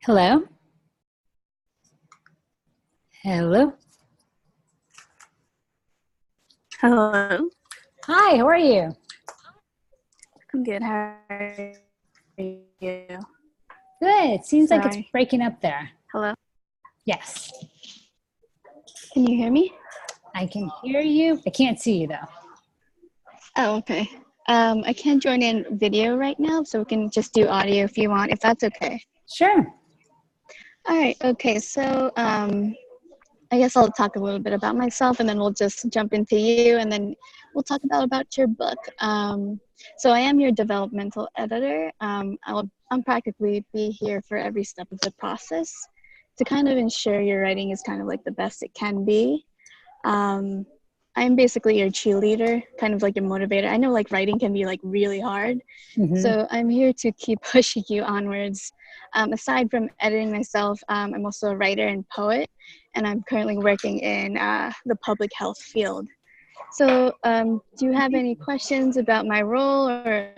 Hello? Hello? Hello. Hi, how are you? I'm good. How are you? Good. It seems like it's Sorry. breaking up there. Hello. Yes, Can you hear me? I can hear you. I can't see you though. Oh, okay. I can't join in video right now, so we can just do audio if you want, if that's okay. Sure. All right. Okay. So, I guess I'll talk a little bit about myself, and then we'll just jump into you, and then we'll talk about your book. So I am your developmental editor. I'm practically be here for every step of the process to kind of ensure your writing is kind of like the best it can be. Um, I'm basically your cheerleader, kind of like your motivator. I know like writing can be like really hard, hmm so I'm here to keep pushing you onwards. Aside from editing myself, I'm also a writer and poet, and I'm currently working in the public health field. So, do you have any questions about my role or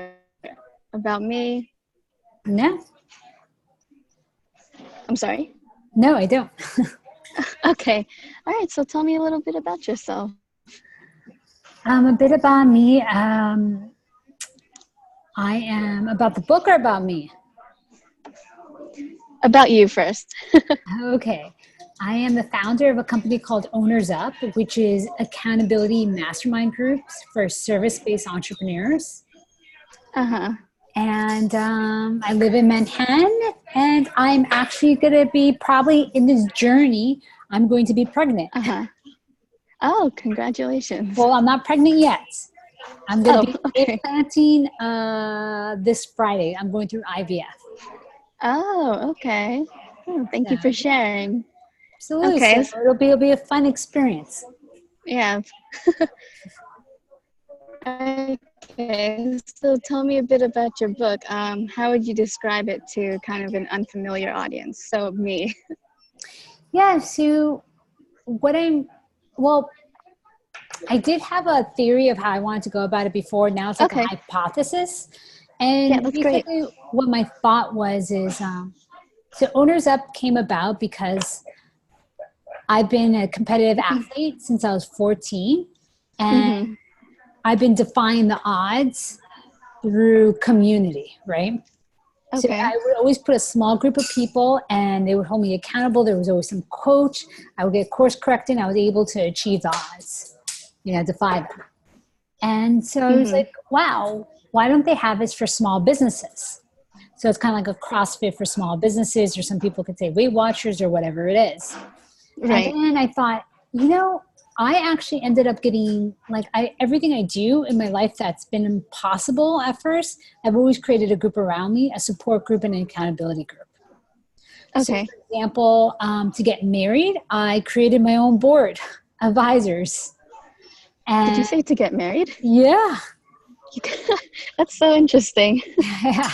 about me? No, I'm sorry. no, I don't. Okay. All right. So tell me a little bit about yourself. A bit about me. I am about the book or about me? About you first. Okay. I am the founder of a company called Owners Up, which is accountability mastermind groups for service-based entrepreneurs. Uh-huh. And I live in Manhattan, and I'm actually going to be probably in this journey. I'm going to be pregnant. Uh-huh. Oh, congratulations. Well, I'm not pregnant yet. I'm going to Oh, be okay. implanting this Friday. I'm going through IVF. Oh, okay. Thank So, you for sharing. absolutely. Okay. So it'll be a fun experience. Yeah. Okay. So tell me a bit about your book. How would you describe it to kind of an unfamiliar audience? So me. Yeah. So what I'm, well, I did have a theory of how I wanted to go about it before. Now it's like a Okay. hypothesis. Yeah, And that's great. basically, what my thought was is so Owners Up came about because I've been a competitive athlete since I was 14. And Mm-hmm. I've been defying the odds through community, right? So Okay. I would always put a small group of people and they would hold me accountable. There was always some coach. I would get course corrected. I was able to achieve the odds, defy them. And so I was Mm-hmm. like, wow, why don't they have this for small businesses? So it's kind of like a CrossFit for small businesses, or some people could say Weight Watchers or whatever it is. And Right. then I thought, I actually ended up getting everything I do in my life that's been impossible at first. I've always created a group around me, a support group and an accountability group. So, Okay. for example, to get married, I created my own board of advisors. Did you And say to get married? yeah, That's so interesting. yeah.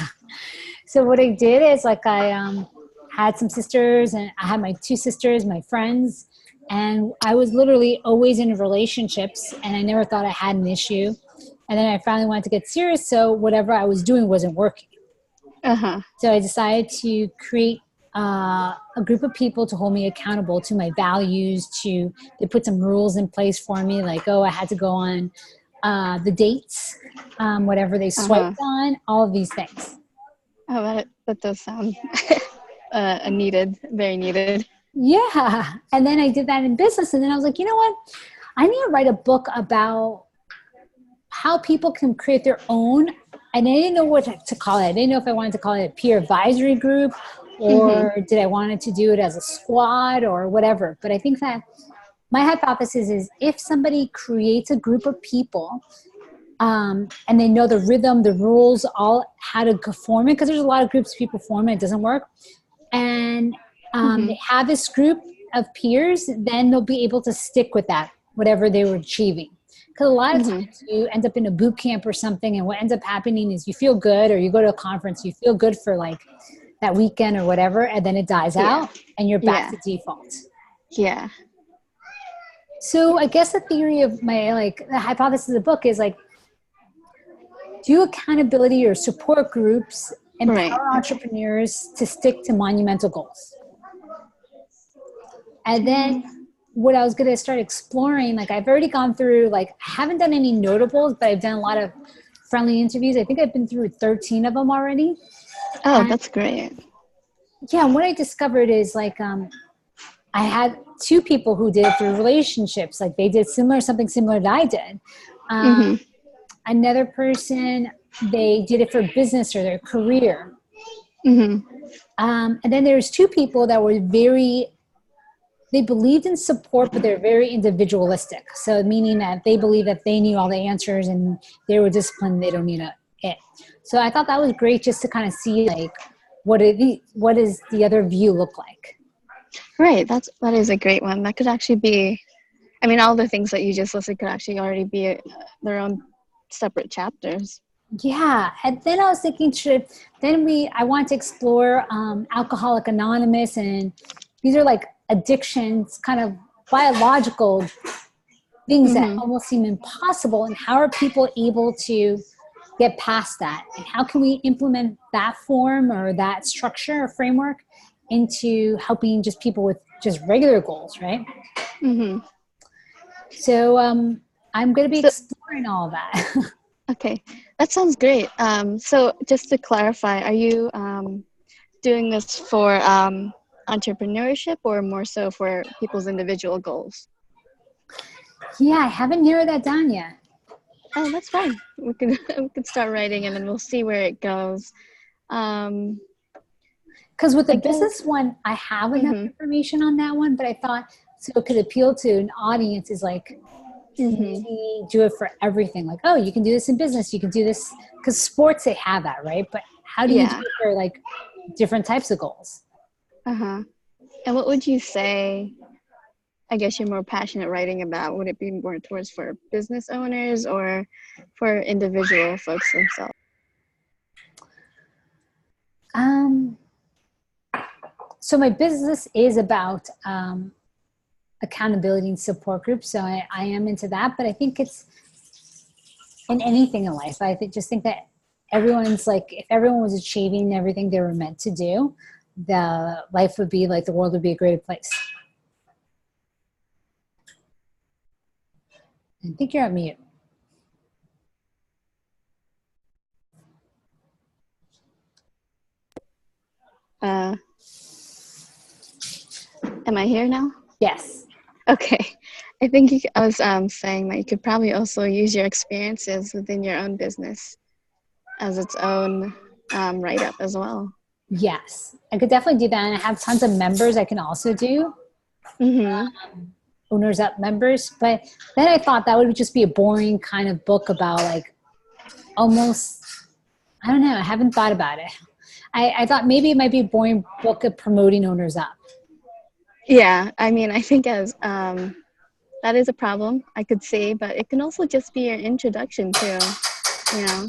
So what I did is I had some sisters, and I had my two sisters, my friends, and I was literally always in relationships, and I never thought I had an issue. And then I finally wanted to get serious, so whatever I was doing wasn't working. Uh-huh. So I decided to create a group of people to hold me accountable to my values. They put some rules in place for me, like, I had to go on the dates, whatever they Uh-huh. swiped on, all of these things. Oh, that does sound very needed. Yeah. And then I did that in business. And then I was like, you know what? I need to write a book about how people can create their own. And I didn't know what to call it. I didn't know if I wanted to call it a peer advisory group, Mm-hmm. or did I wanted to do it as a squad or whatever. But I think that my hypothesis is if somebody creates a group of people, and they know the rhythm, the rules, all how to form it, because there's a lot of groups people form and it doesn't work. And Mm-hmm. they have this group of peers, then they'll be able to stick with that, whatever they were achieving. Because a lot of Mm-hmm. times you end up in a boot camp or something, and what ends up happening is you feel good, or you go to a conference, you feel good for like that weekend or whatever, and then it dies Yeah. out and you're back Yeah. to default. Yeah. So I guess the theory of the hypothesis of the book is like, do accountability or support groups Right. empower Okay. entrepreneurs to stick to monumental goals. And then what I was going to start exploring, like I've already gone through, like I haven't done any notables, but I've done a lot of friendly interviews. I think I've been through 13 of them already. Oh, And that's great. yeah, and what I discovered is like I had two people who did it through relationships. Like they did something similar that I did. Mm-hmm. Another person, they did it for business or their career. Mm-hmm. And then there's two people that were they believed in support, but they're very individualistic. So meaning that they believe that they knew all the answers and they were disciplined. They don't need it. So I thought that was great just to kind of see like, what does the other view look like? Right. That is a great one. That could actually be. I mean, all the things that you just listed could actually already be their own separate chapters. Yeah, and then I was thinking, I want to explore Alcoholic Anonymous, and these are like addictions, kind of biological things that Mm-hmm. almost seem impossible. And how are people able to get past that? And how can we implement that form or that structure or framework into helping just people with just regular goals, right? Mm-hmm. So I'm going to be So, exploring all of that. okay, that sounds great. So just to clarify, are you doing this for entrepreneurship or more so for people's individual goals? Yeah, I haven't narrowed that down yet. Oh, that's fine. We can we can start writing and then we'll see where it goes. Um, Because with the I guess. business one, I have enough Mm-hmm. information on that one, but I thought so it could appeal to an audience is like Mm-hmm. maybe do it for everything. Like, oh, you can do this in business, you can do this because sports they have that, right? But how do you do Yeah. it for like different types of goals? Uh-huh. And what would you say, I guess you're more passionate writing about? Would it be more towards for business owners or for individual folks themselves? Um, so my business is about accountability and support groups. So I am into that, but I think it's in anything in life. Just think that everyone's like, if everyone was achieving everything they were meant to do, the life would be like, the world would be a greater place. I think you're on mute. Uh, am I here now? Yes. Okay. I think I was saying that you could probably also use your experiences within your own business as its own write-up as well. Yes. I could definitely do that. And I have tons of members I can also do. Mm-hmm. Owners up members. But then I thought that would just be a boring kind of book about like almost, I don't know. I haven't thought about it. I thought maybe it might be a boring book of promoting owners up. Yeah, I mean, I think as that is a problem I could see, but it can also just be your introduction to, you know.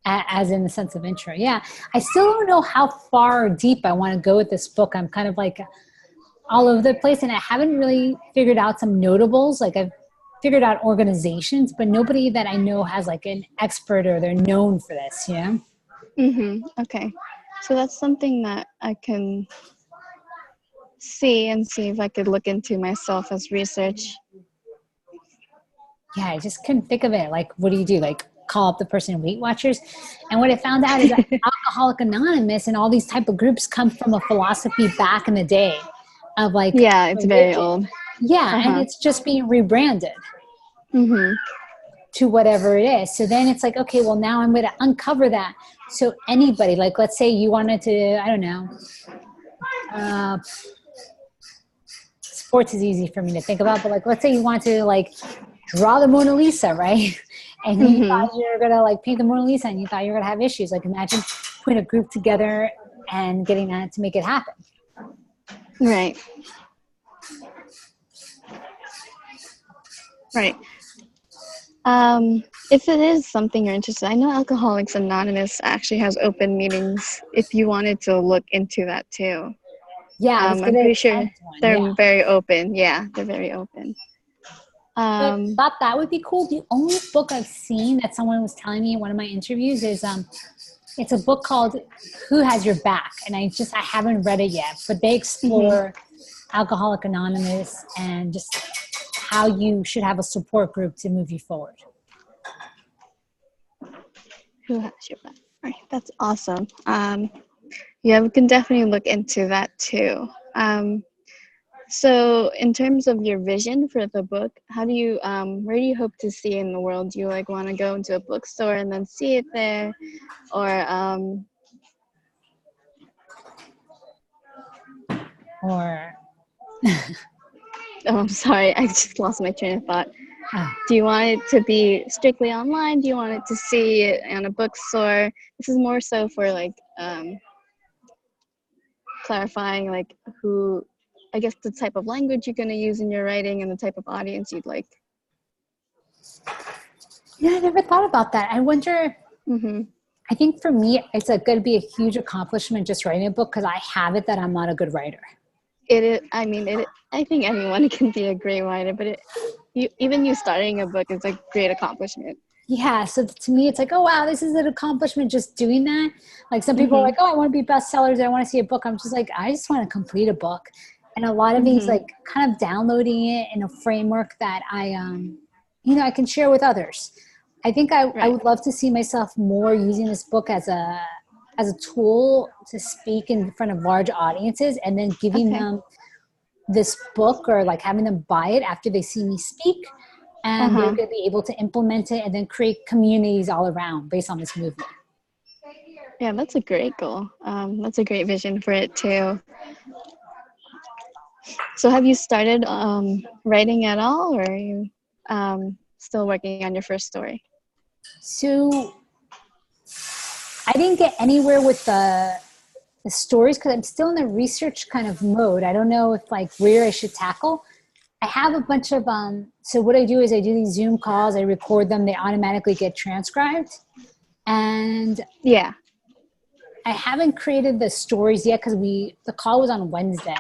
As in the sense of intro. Yeah. I still don't know how far deep I want to go with this book. I'm kind of like all over the place and I haven't really figured out some notables. Like I've figured out organizations, but nobody that I know has like an expert or they're known for this, you know? Mm-hmm. Okay. So that's something that I can see and see if I could look into myself as research. Yeah, I just couldn't think of it. Like, what do you do? Like, call up the person in Weight Watchers? And what I found out is that Alcoholic Anonymous and all these type of groups come from a philosophy back in the day of like Yeah, it's very religion. old. Yeah, and Uh-huh. it's just being rebranded Mm-hmm. to whatever it is. So then it's like, okay, well, now I'm going to uncover that. So anybody, like, let's say you wanted to, I don't know, uh, sports is easy for me to think about, but like, let's say you want to like draw the Mona Lisa, right? And you Mm-hmm. thought you were going to like paint the Mona Lisa and you thought you were going to have issues. Like imagine putting a group together and getting that to make it happen. Right. Right. If it is something you're interested in, I know Alcoholics Anonymous actually has open meetings if you wanted to look into that too. Yeah, I was I'm going to pretty sure attend one. Yeah. they're very open. Yeah, they're very open. But Um, thought that would be cool. The only book I've seen that someone was telling me in one of my interviews is it's a book called Who Has Your Back, and I haven't read it yet, but they mhm. explore Alcoholic Anonymous and just how you should have a support group to move you forward. Who has your back? All right, that's awesome. Yeah, we can definitely look into that too. So in terms of your vision for the book, how do you where do you hope to see in the world? Do you like want to go into a bookstore and then see it there, or Or oh, I'm sorry, I just lost my train of thought. uh, Do you want it to be strictly online? Do you want it to see it in a bookstore? This is more so for like clarifying like who, I guess, the type of language you're going to use in your writing and the type of audience you'd like. yeah, I never thought about that. I wonder. Mm-hmm. I think for me, it's going to be a huge accomplishment just writing a book because I have it that I'm not a good writer. It is, I mean, I think anyone can be a great writer, but even you starting a book is a great accomplishment. Yeah, so to me, it's like, oh wow, this is an accomplishment just doing that. Like some people are Mm-hmm. like, oh, I want to be bestsellers. I want to see a book. I'm just like, I just want to complete a book, and a lot of these Mm-hmm. like kind of downloading it in a framework that I can share with others. I think I Right. would love to see myself more using this book as a tool to speak in front of large audiences, and then giving Okay. them this book or like having them buy it after they see me speak, and they're Uh-huh. going to be able to implement it and then create communities all around based on this movement. Yeah, that's a great goal. That's a great vision for it too. So have you started writing at all, or are you still working on your first story? So I didn't get anywhere with the stories because I'm still in the research kind of mode. I don't know if like where I should tackle. I have a bunch of so what I do is I do these Zoom calls, I record them, they automatically get transcribed. And Yeah. I haven't created the stories yet because the call was on Wednesday.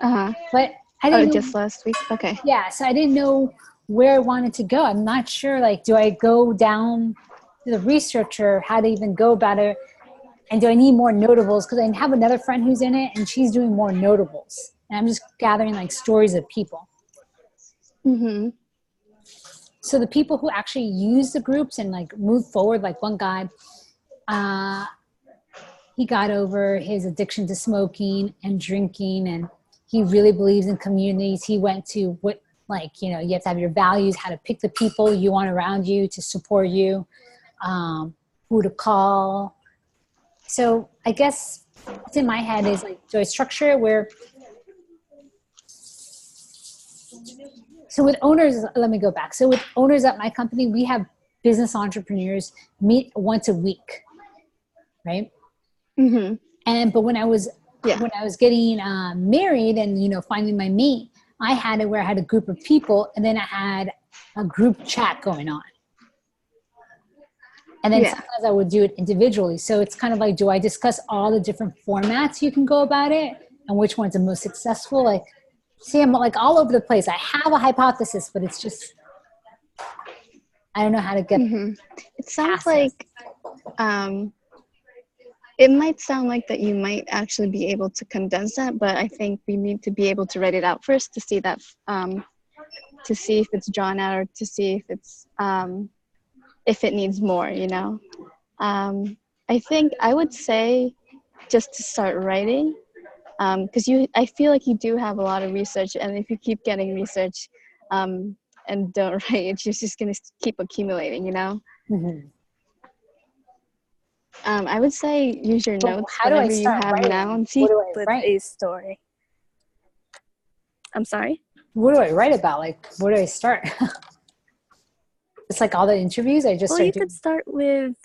Uh-huh. But I Oh, didn't know. just last week? Okay. Yeah, so I didn't know where I wanted to go. I'm not sure, like, do I go down to the researcher, how to even go about it? And do I need more notables? Because I have another friend who's in it and she's doing more notables. And I'm just gathering like stories of people. Mm-hmm. So the people who actually use the groups and like move forward, like one guy, uh, he got over his addiction to smoking and drinking, and he really believes in communities. He went to what, like, you have to have your values, how to pick the people you want around you to support you, who to call. So I guess what's in my head is like, do I structure it where, so with owners, let me go back. So with owners at my company, we have business entrepreneurs meet once a week, right? Mm-hmm. But when I was Yeah. getting married and finding my mate, I had it where I had a group of people, and then I had a group chat going on, and then Yeah. sometimes I would do it individually. So it's kind of like, do I discuss all the different formats you can go about it, and which one's the most successful? Like, see, I'm like all over the place. I have a hypothesis, but it's just I don't know how to get Mm-hmm. It sounds past this. like um, it might sound like that you might actually be able to condense that, but I think we need to be able to write it out first to see that, to see if it's drawn out or to see if it needs more, I think I would say just to start writing, because I feel like you do have a lot of research, and if you keep getting research and don't write, it's just going to keep accumulating. Mm-hmm. I would say use your But notes, how do I whatever you start have now, writing? and What see do I with write? a story. I'm sorry? What do I write about? Like, where do I start? It's like all the interviews. I just Well, start you doing. could start with,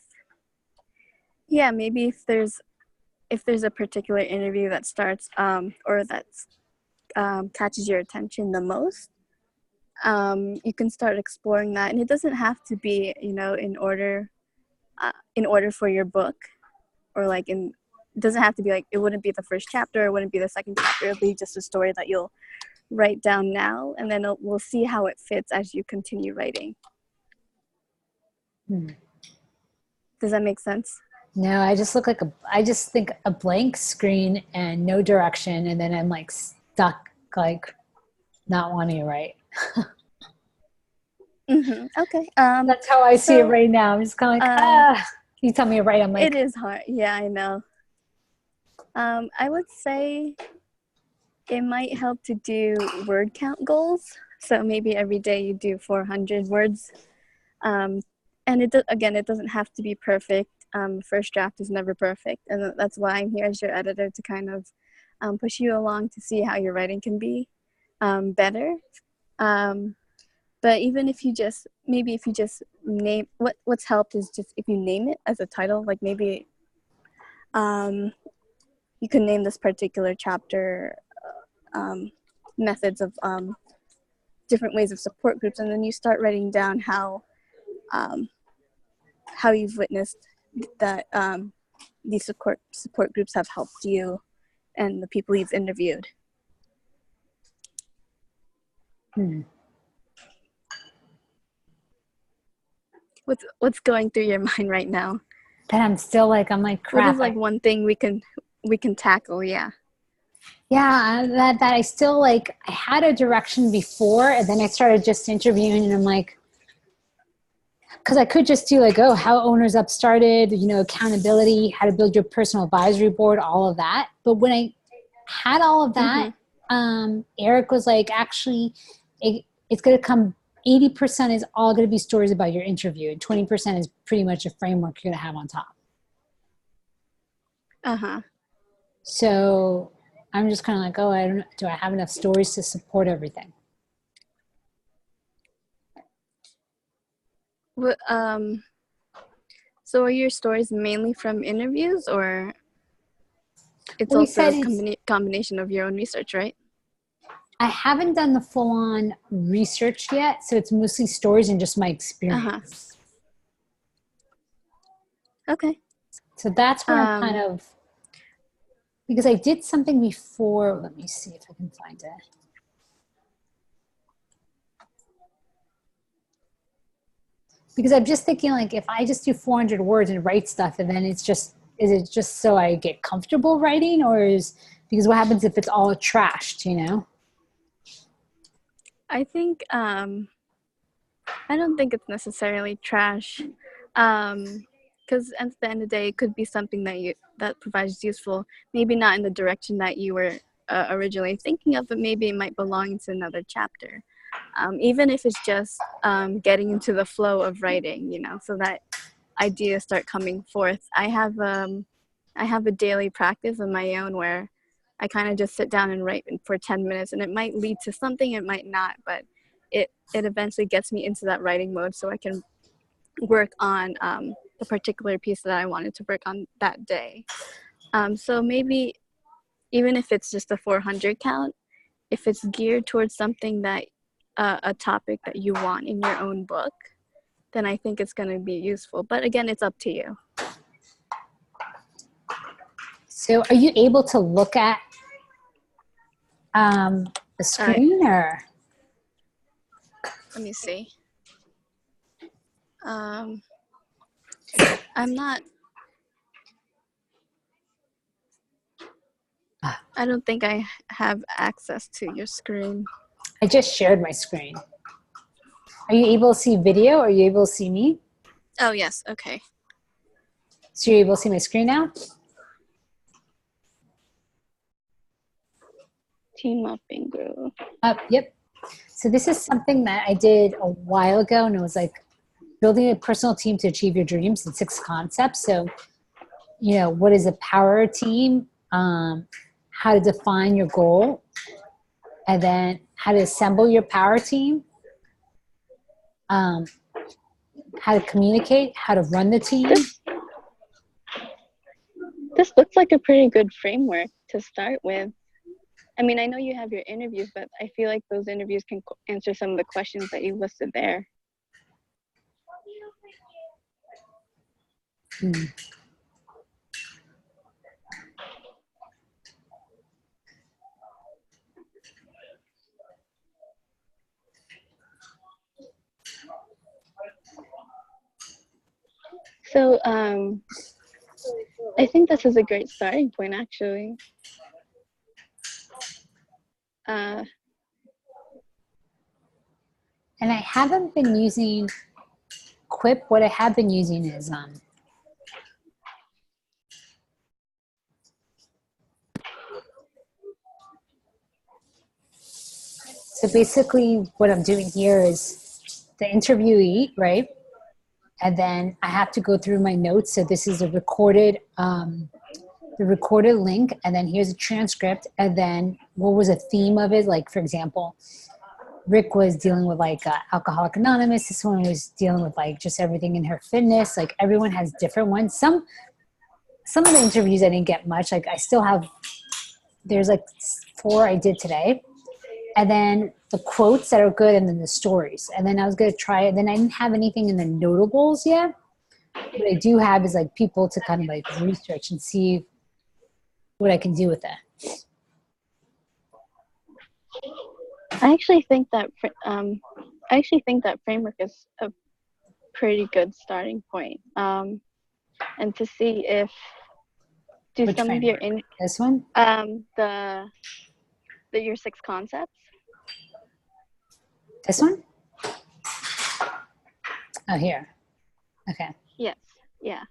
yeah, maybe if there's a particular interview that starts or that's catches your attention the most, you can start exploring that, and it doesn't have to be in order for your book, or like it doesn't have to be like, it wouldn't be the first chapter, it wouldn't be the second chapter, it'll be just a story that you'll write down now, and then we'll see how it fits as you continue writing. Does that make sense? No, I just I just think a blank screen and no direction, and then I'm like stuck, like not wanting to write. Okay. That's how I see it right now. I'm just kind of like, you tell me to write, I'm like, it is hard. Yeah, I know. I would say it might help to do word count goals. So maybe every day you do 400 words. And it doesn't have to be perfect. First draft is never perfect. And that's why I'm here as your editor, to kind of push you along to see how your writing can be better. But even if you just name, what's helped is just if you name it as a title, like maybe you can name this particular chapter methods of different ways of support groups, and then you start writing down how you've witnessed that these support groups have helped you and the people you've interviewed. What's going through your mind right now? then I'm like, crap. What is like one thing we can tackle? Yeah. Yeah, that I still like, I had a direction before, and then I started just interviewing, and I'm like, because I could just do like, oh, how owners up started, accountability, how to build your personal advisory board, all of that. But when I had all of that, Eric was like, actually, it's going to come, 80% is all going to be stories about your interview, and 20% is pretty much a framework you're going to have on top. So I'm just kind of like, oh, I don't know, do I have enough stories to support everything? What, so are your stories mainly from interviews, or it's also a combination of your own research, right? I haven't done the full-on research yet, so it's mostly stories and just my experience. Okay. So that's where I'm kind of, because I did something before. Let me see if I can find it. Because I'm just thinking, like, if I just do 400 words and write stuff, and then is it just so I get comfortable writing, or because what happens if it's all trashed, I think, I don't think it's necessarily trash, because at the end of the day, it could be something that provides useful, maybe not in the direction that you were originally thinking of, but maybe it might belong into another chapter. Even if it's just getting into the flow of writing, so that ideas start coming forth. I have a daily practice of my own where I kind of just sit down and write for 10 minutes, and it might lead to something, it might not, but it eventually gets me into that writing mode so I can work on the particular piece that I wanted to work on that day. So maybe even if it's just a 400 count, if it's geared towards something that a topic that you want in your own book, then I think it's going to be useful. But again, it's up to you. So are you able to look at the screen, or? Let me see. I'm not. I don't think I have access to your screen. I just shared my screen. Are you able to see video? Are you able to see me? Oh, yes. Okay. So you're able to see my screen now? Team up and grow. Yep. So this is something that I did a while ago, and it was like building a personal team to achieve your dreams in 6 concepts. So, what is a power team? How to define your goal, and then how to assemble your power team, how to communicate, how to run the team. This looks like a pretty good framework to start with. I mean, I know you have your interviews, but I feel like those interviews can answer some of the questions that you listed there. So I think this is a great starting point, actually. And I haven't been using Quip. What I have been using is so basically what I'm doing here is the interviewee, right? And then I have to go through my notes. So this is a the recorded link, and then here's a transcript, and then what was a theme of it? Like, for example, Rick was dealing with like Alcoholic Anonymous. This one was dealing with like just everything in her fitness. Like everyone has different ones. Some of the interviews I didn't get much. Like I still have, there's like 4 I did today. And then the quotes that are good, and then the stories. And then I was going to try it. Then I didn't have anything in the notables yet. What I do have is like people to kind of like research and see what I can do with that. I actually think that framework is a pretty good starting point. And to see if Which some of framework? This one? Your 6 concepts. This one? Oh, here. Okay. Yes. Yeah.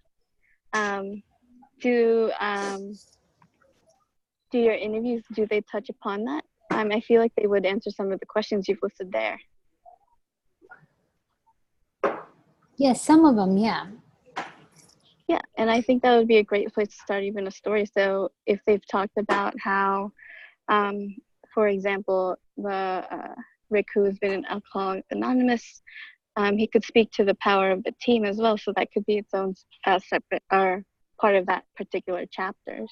Do your interviews, do they touch upon that? I feel like they would answer some of the questions you've listed there. Yeah, some of them, yeah. Yeah, and I think that would be a great place to start even a story. So if they've talked about how, for example, the Rick, who has been an Alcoholic Anonymous, he could speak to the power of the team as well. So that could be its own separate or part of that particular chapters.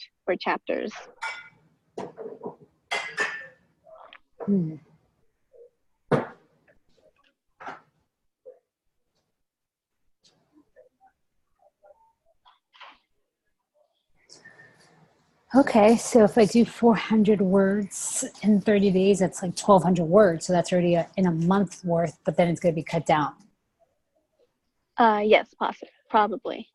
Okay, so if I do 400 words in 30 days, that's like 1,200 words. So that's already in a month worth, but then it's going to be cut down. Yes, possibly, probably.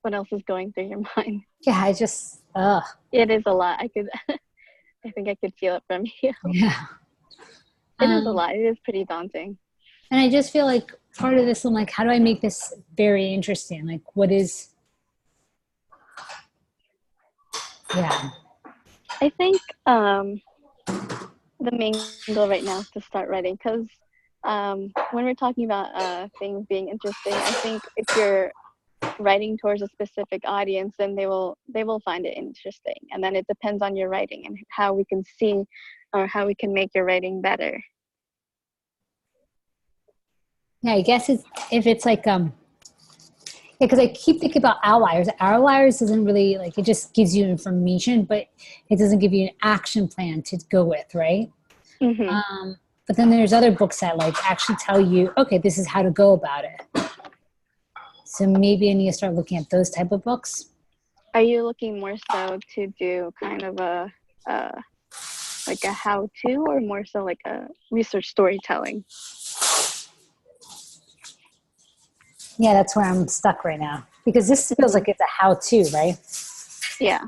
What else is going through your mind? Yeah, I just, It is a lot. I think I could feel it from you. Yeah. It is a lot. It is pretty daunting. And I just feel like part of this, I'm like, how do I make this very interesting? Like, what is, yeah. I think the main goal right now is to start writing, because when we're talking about things being interesting, I think if you're writing towards a specific audience, then they will find it interesting. And then it depends on your writing and how we can see or how we can make your writing better. Yeah, I guess if it's like, yeah, because I keep thinking about outliers. Outliers doesn't really, like, it just gives you information, but it doesn't give you an action plan to go with, right? Mm-hmm. But then there's other books that like actually tell you, okay, this is how to go about it. So maybe I need to start looking at those type of books. Are you looking more so to do kind of like a how-to, or more so like a research storytelling? Yeah, that's where I'm stuck right now, because this feels like it's a how-to, right? Yeah.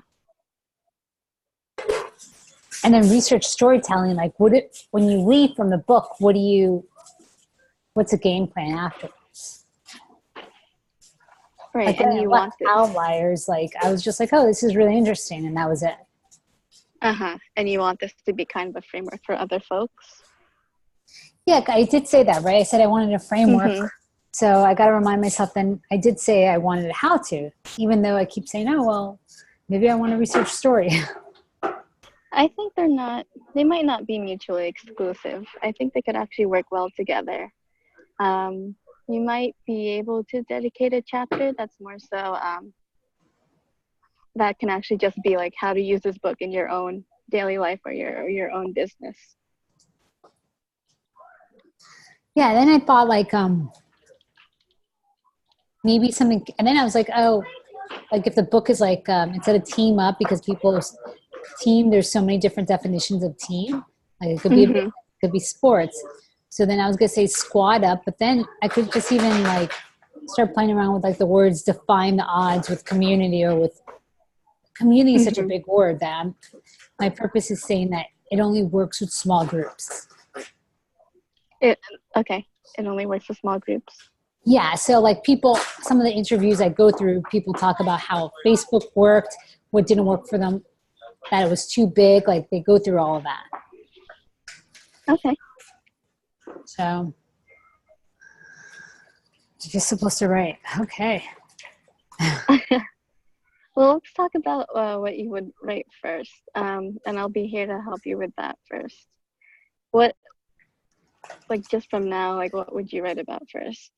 And then research storytelling, like when you leave from the book, what's a game plan afterwards? Right. Like, And you want this. Outliers, like I was just like, oh, this is really interesting, and that was it. And you want this to be kind of a framework for other folks? Yeah, I did say that, right? I said I wanted a framework. Mm-hmm. So I got to remind myself, then I did say I wanted a how-to, even though I keep saying, oh, well, maybe I want to research story. I think they might not be mutually exclusive. I think they could actually work well together. You might be able to dedicate a chapter that's more so, that can actually just be like how to use this book in your own daily life or your own business. Yeah, then I thought like, maybe something, and then I was like, oh, like if the book is like, instead of team up, because team, there's so many different definitions of team. Like it could be could be sports. So then I was going to say squad up, but then I could just even like start playing around with like the words define the odds with community, or with community is such a big word that my purpose is saying that it only works with small groups. Okay. It only works with small groups. Yeah. So like people, some of the interviews I go through, people talk about how Facebook worked, what didn't work for them, that it was too big. Like they go through all of that. Okay. So you're supposed to write. Okay. Well, let's talk about what you would write first. And I'll be here to help you with that first. What, like just from now, like what would you write about first?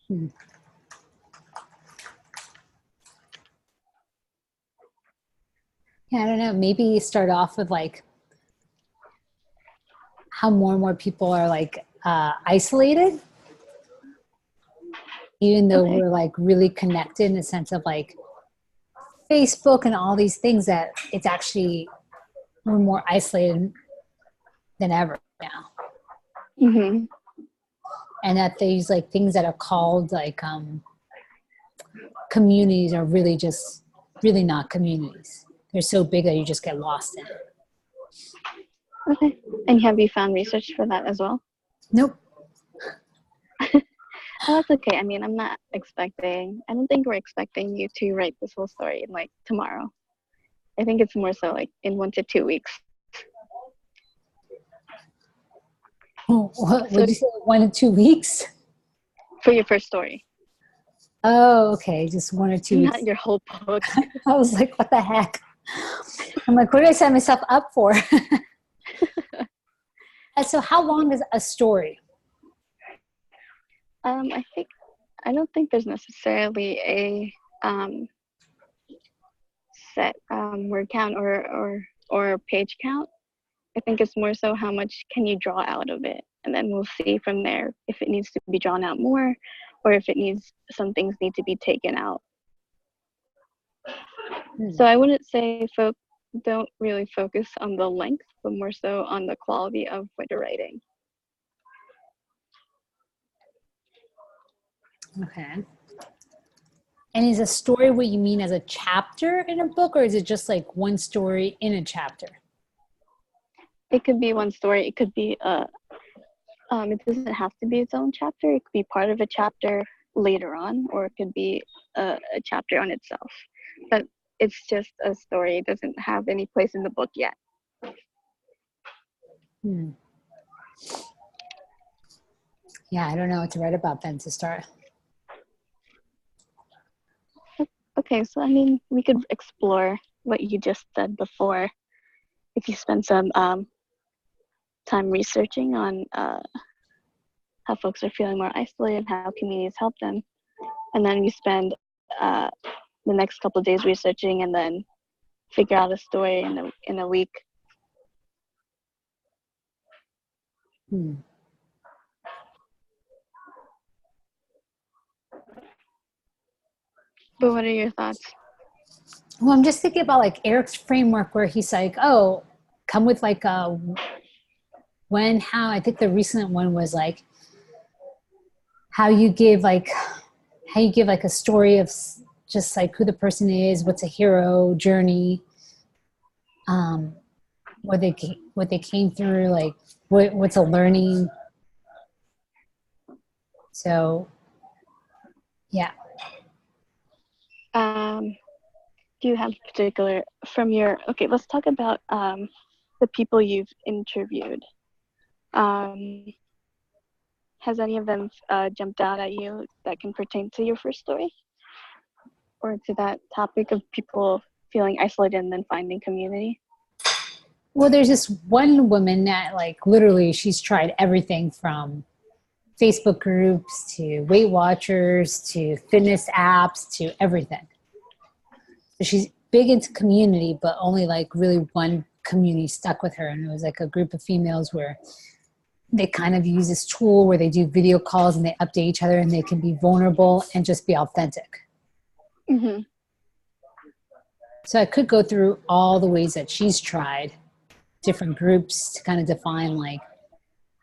Yeah, I don't know. Maybe start off with like how more and more people are like isolated, even though we're like really connected in the sense of like Facebook and all these things, that it's actually, we're more isolated than ever now. And that these like things that are called like communities are really just really not communities. They're so big that you just get lost in it. Okay. And have you found research for that as well? Nope. Well, that's okay. I mean, I don't think we're expecting you to write this whole story in like tomorrow. I think it's more so like in 1 to 2 weeks. What would you say, 1 to 2 weeks? For your first story. Oh, okay. Just 1 or 2 weeks. Not your whole book. I was like, what the heck? I'm like, what did I set myself up for? So how long is a story? I don't think there's necessarily a set word count or page count. I think it's more so how much can you draw out of it, and then we'll see from there if it needs to be drawn out more, or if some things need to be taken out. So I wouldn't say don't really focus on the length, but more so on the quality of what you're writing. Okay. And is a story what you mean as a chapter in a book, or is it just like one story in a chapter? It could be one story. It could be it doesn't have to be its own chapter. It could be part of a chapter later on, or it could be a chapter on itself. But it's just a story. It doesn't have any place in the book yet. Yeah, I don't know what to write about then to start. Okay, so I mean, we could explore what you just said before. If you spend some time researching on how folks are feeling more isolated, how communities help them, and then you spend the next couple of days researching, and then figure out a story in a week. But what are your thoughts? Well, I'm just thinking about like Eric's framework where he's like, oh, come with like a when, how. I think the recent one was like how you give like a story of just like who the person is, what's a hero journey, what they came through, like what's a learning. So, yeah. Do you have particular okay, let's talk about the people you've interviewed. Has any of them jumped out at you that can pertain to your first story? Or to that topic of people feeling isolated and then finding community? Well, there's this one woman that like literally she's tried everything from Facebook groups to Weight Watchers to fitness apps to everything. So she's big into community, but only like really one community stuck with her. And it was like a group of females where they kind of use this tool where they do video calls and they update each other and they can be vulnerable and just be authentic. So I could go through all the ways that she's tried different groups to kind of define like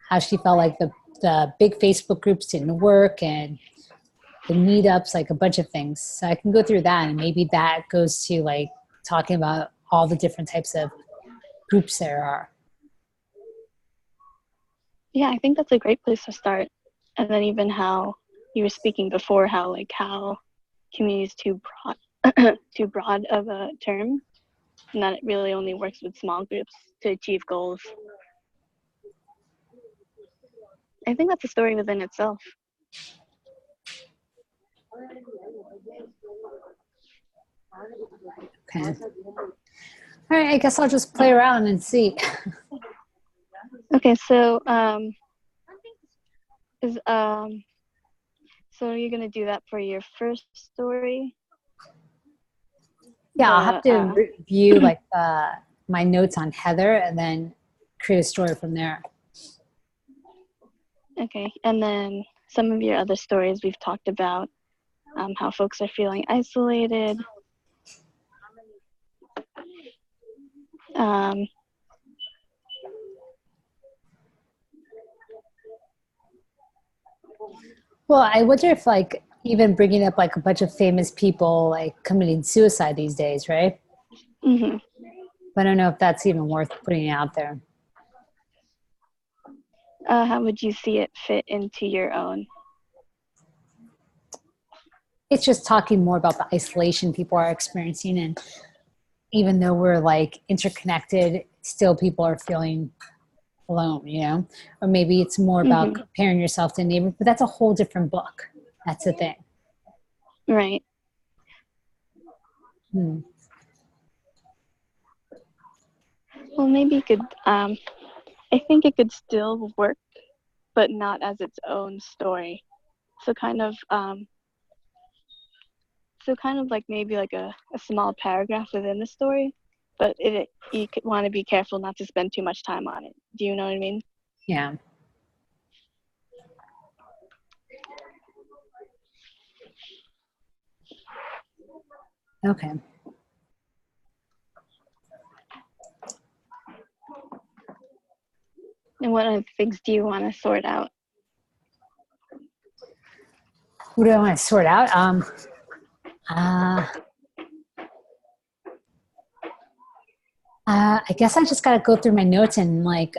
how she felt like the big Facebook groups didn't work and the meetups, like a bunch of things. So I can go through that, and maybe that goes to like talking about all the different types of groups there are. Yeah, I think that's a great place to start. And then even how you were speaking before, how community is too broad, too broad of a term, and that it really only works with small groups to achieve goals. I think that's a story within itself. Okay. All right, I guess I'll just play around and see. Okay, so is so you're gonna do that for your first story? Yeah, I'll have to review like my notes on Heather and then create a story from there. Okay, and then some of your other stories we've talked about how folks are feeling isolated. Well, I wonder if like even bringing up like a bunch of famous people like committing suicide these days, right? Mm-hmm. But I don't know if that's even worth putting out there. How would you see it fit into your own? It's just talking more about the isolation people are experiencing, and even though we're like interconnected, still people are feeling alone, you know? Or maybe it's more about comparing yourself to a neighbor, but that's a whole different book. That's the thing. Right. Well, maybe you could, I think it could still work, but not as its own story. So kind of like maybe like a small paragraph within the story, but you want to be careful not to spend too much time on it. Do you know what I mean? Yeah. Okay. And what other things do you want to sort out? What do I want to sort out? I guess I just got to go through my notes and like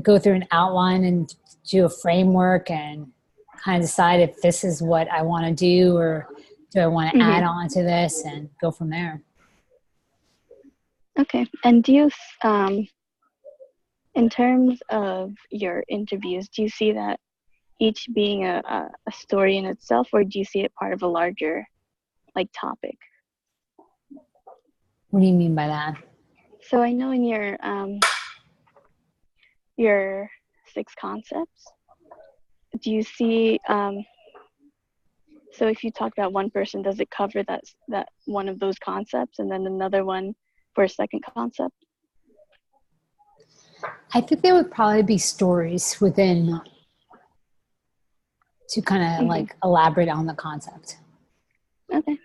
go through an outline and do a framework and kind of decide if this is what I want to do or do I want to add on to this and go from there. Okay. And do you, in terms of your interviews, do you see that each being a story in itself, or do you see it part of a larger like topic? What do you mean by that? So I know in your 6 concepts, do you see so if you talk about one person, does it cover that one of those concepts and then another one for a second concept? I think there would probably be stories within to kind of like elaborate on the concept. Okay.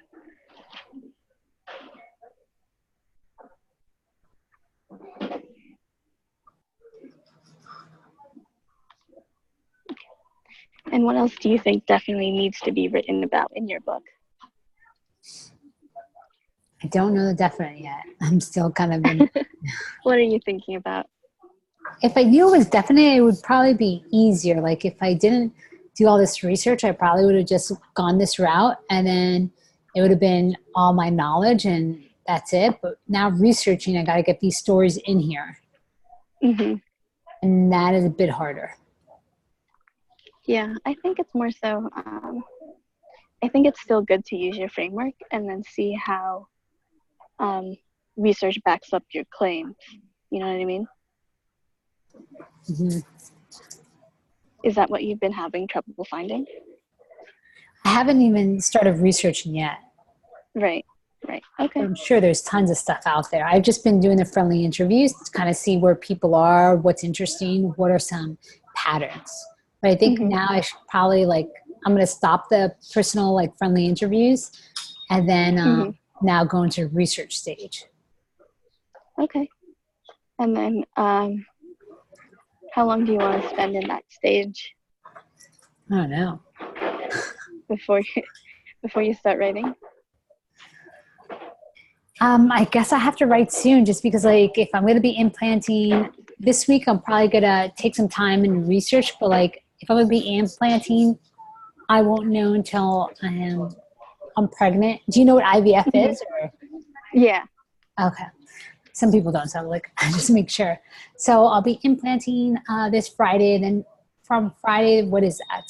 And what else do you think definitely needs to be written about in your book? I don't know the definite yet. I'm still kind of in. What are you thinking about? If I knew it was definite, it would probably be easier. Like if I didn't do all this research, I probably would have just gone this route and then it would have been all my knowledge and that's it. But now researching, I got to get these stories in here. And that is a bit harder. Yeah, I think it's more so, I think it's still good to use your framework and then see how research backs up your claims. You know what I mean? Is that what you've been having trouble finding? I haven't even started researching yet. Right. Okay. I'm sure there's tons of stuff out there. I've just been doing the friendly interviews to kind of see where people are, what's interesting, what are some patterns. But I think now I should probably I'm going to stop the personal friendly interviews and then now go into research stage. Okay. And then, how long do you want to spend in that stage I don't know. before you start writing? I guess I have to write soon just because like if I'm going to be implanting this week, I'm probably going to take some time and research. But like if I'm going to be implanting, I won't know until I'm pregnant. Do you know what IVF is? Or? Yeah. Okay. Some people don't, so I'm like, just make sure. So I'll be implanting this Friday. And then from Friday, what is that?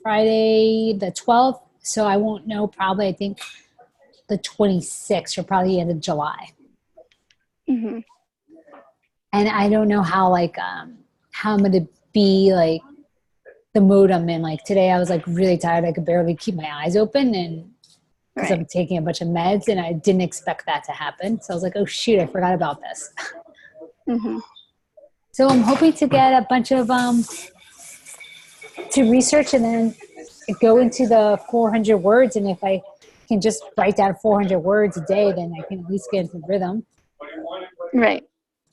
Friday the 12th. So I won't know probably, I think, the 26th or probably the end of July. Mm-hmm. And I don't know how how I'm going to be like the mode I'm in. Like today I was like really tired. I could barely keep my eyes open and because I'm taking a bunch of meds and I didn't expect that to happen. So I was like, oh shoot, I forgot about this. Mm-hmm. So I'm hoping to get a bunch of, to research and then go into the 400 words. And if I can just write down 400 words a day, then I can at least get into the rhythm. Right.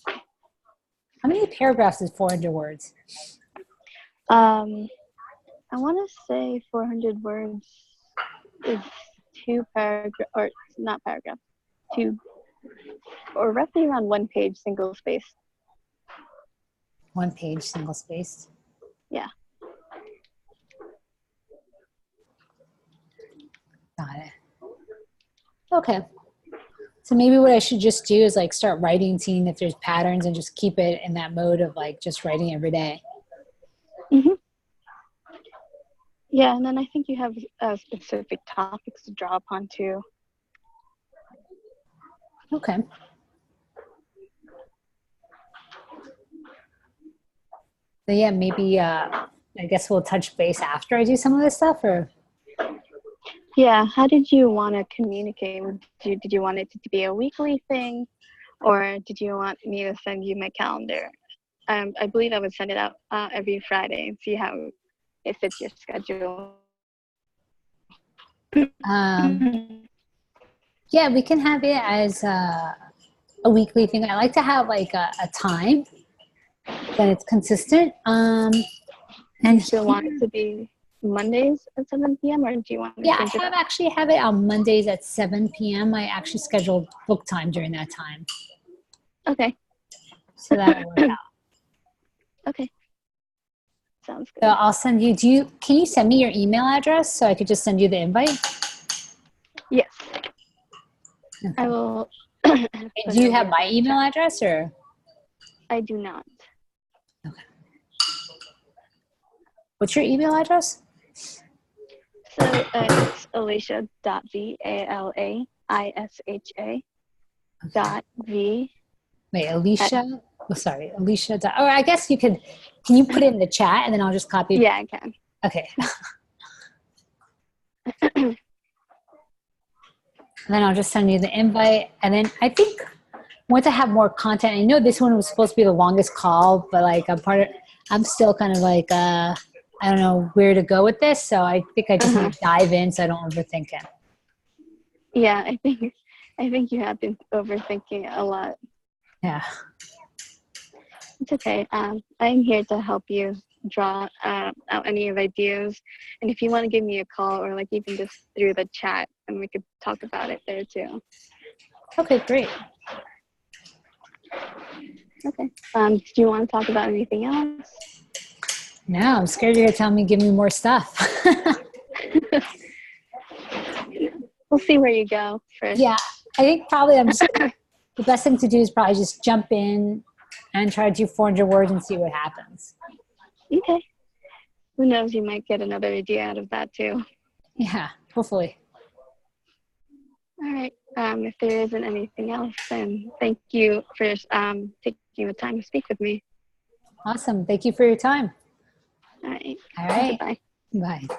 How many paragraphs is 400 words? I want to say 400 words is two or roughly around 1 page, single space. 1 page, single spaced. Yeah. Got it. Okay. So maybe what I should just do is like start writing, seeing if there's patterns and just keep it in that mode of like just writing every day. Mm-hmm. Yeah, and then I think you have specific topics to draw upon too. Okay. So yeah, maybe I guess we'll touch base after I do some of this stuff or? Yeah, how did you want to communicate? Did you want it to be a weekly thing or did you want me to send you my calendar? I believe I would send it out every Friday and see how it fits your schedule. Yeah, we can have it as a weekly thing. I like to have like a time that it's consistent. And do you want it to be Mondays at 7 p.m. or do you want to change it up? actually have it on Mondays at 7 p.m. I actually scheduled book time during that time. Okay. So that'll work out. Okay. Sounds good. So I'll send you, can you send me your email address so I could just send you the invite? Yes. Okay. I will. Do you have my email address or? I do not. Okay. What's your email address? So it's Alaisha.v, Alaisha .v. Wait, Alaisha. Sorry, Alaisha. Or I guess you could. Can you put it in the chat and then I'll just copy? Yeah, I can. Okay. And then I'll just send you the invite. And then I think once I have more content, I know this one was supposed to be the longest call, but like I'm still kind of like, I don't know where to go with this. So I think I just need to dive in so I don't overthink it. Yeah, I think you have been overthinking a lot. Yeah. It's okay. I'm here to help you draw out any of ideas. And if you want to give me a call or like even just through the chat and we could talk about it there too. Okay, great. Okay. Do you want to talk about anything else? No, I'm scared you're going to tell me, give me more stuff. We'll see where you go first. Yeah, I think probably the best thing to do is probably just jump in and try to do 400 words and see what happens. Okay. Who knows, you might get another idea out of that too. Yeah, hopefully. All right. If there isn't anything else, then thank you for taking the time to speak with me. Awesome. Thank you for your time. All right. All right. Goodbye. Bye.